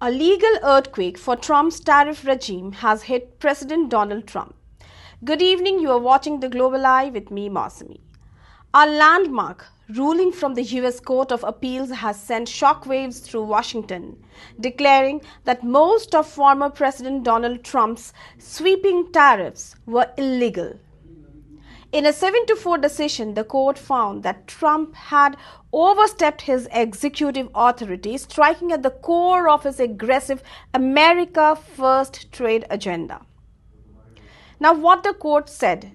A legal earthquake for Trump's tariff regime has hit President Donald Trump. Good evening, you are watching The Globali with me, Mousumi. A landmark ruling from the US Court of Appeals has sent shockwaves through Washington, declaring that most of former President Donald Trump's sweeping tariffs were illegal. In a 7-4 decision, the court found that Trump had overstepped his executive authority, striking at the core of his aggressive America First trade agenda. Now, what the court said: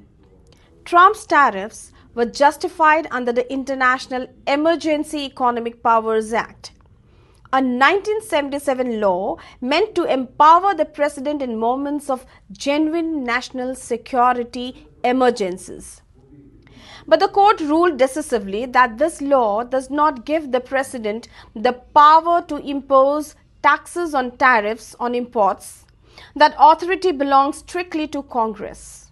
Trump's tariffs were justified under the International Emergency Economic Powers Act, a 1977 law meant to empower the president in moments of genuine national security emergencies. But the court ruled decisively that this law does not give the president the power to impose taxes on tariffs on imports. That authority belongs strictly to Congress.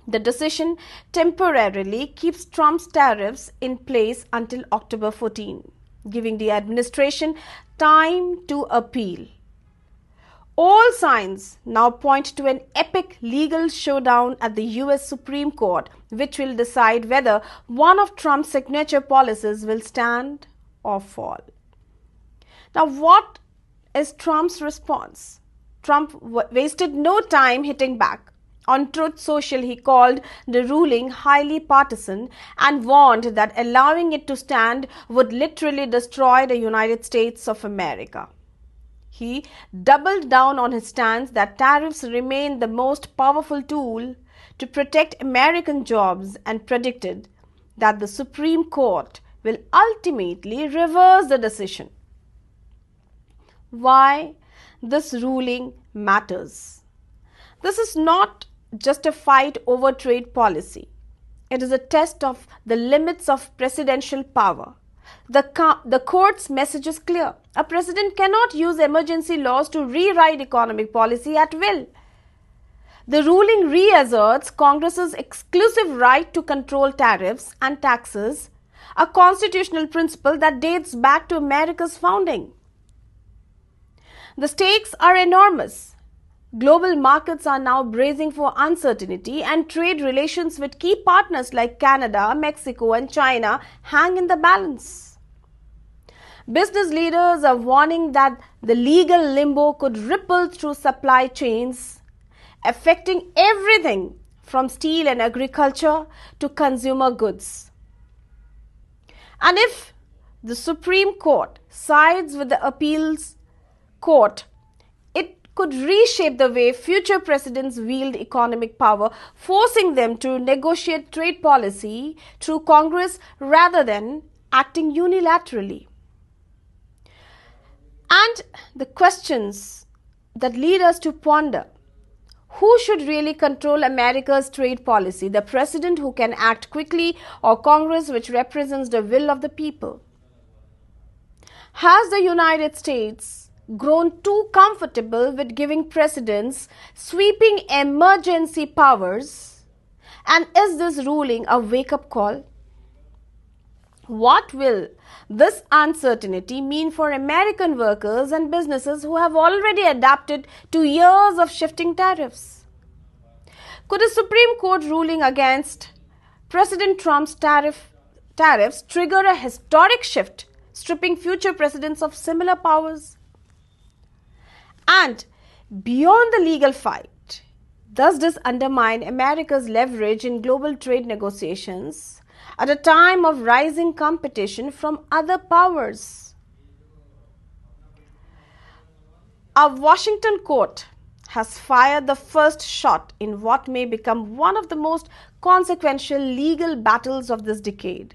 The decision temporarily keeps Trump's tariffs in place until October 14, giving the administration time to appeal. All signs now point to an epic legal showdown at the US Supreme Court, which will decide whether one of Trump's signature policies will stand or fall. Now, what is Trump's response? Trump wasted no time hitting back. On Truth Social, he called the ruling highly partisan and warned that allowing it to stand would literally destroy the United States of America. He doubled down on his stance that tariffs remain the most powerful tool to protect American jobs and predicted that the Supreme Court will ultimately reverse the decision. Why this ruling matters? This is not just a fight over trade policy. It is a test of the limits of presidential power. The court's message is clear. A president cannot use emergency laws to rewrite economic policy at will. The ruling reasserts Congress's exclusive right to control tariffs and taxes, a constitutional principle that dates back to America's founding. The stakes are enormous. Global markets are now bracing for uncertainty, and trade relations with key partners like Canada, Mexico, and China hang in the balance. Business leaders are warning that the legal limbo could ripple through supply chains, affecting everything from steel and agriculture to consumer goods. And if the Supreme Court sides with the appeals court, it could reshape the way future presidents wield economic power, forcing them to negotiate trade policy through Congress rather than acting unilaterally. And the questions that lead us to ponder: who should really control America's trade policy? The president, who can act quickly, or Congress, which represents the will of the people? Has the United States grown too comfortable with giving presidents sweeping emergency powers? And is this ruling a wake-up call? What will this uncertainty mean for American workers and businesses who have already adapted to years of shifting tariffs? Could a Supreme Court ruling against President Trump's tariffs trigger a historic shift, stripping future presidents of similar powers? And beyond the legal fight, does this undermine America's leverage in global trade negotiations at a time of rising competition from other powers? A Washington court has fired the first shot in what may become one of the most consequential legal battles of this decade.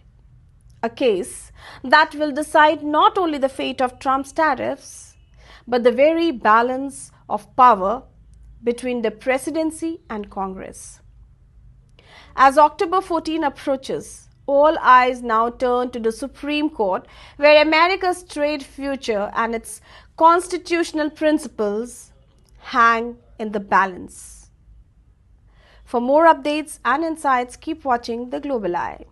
A case that will decide not only the fate of Trump's tariffs, but the very balance of power between the presidency and Congress. As October 14 approaches, all eyes now turn to the Supreme Court, where America's trade future and its constitutional principles hang in the balance. For more updates and insights, keep watching The Globali.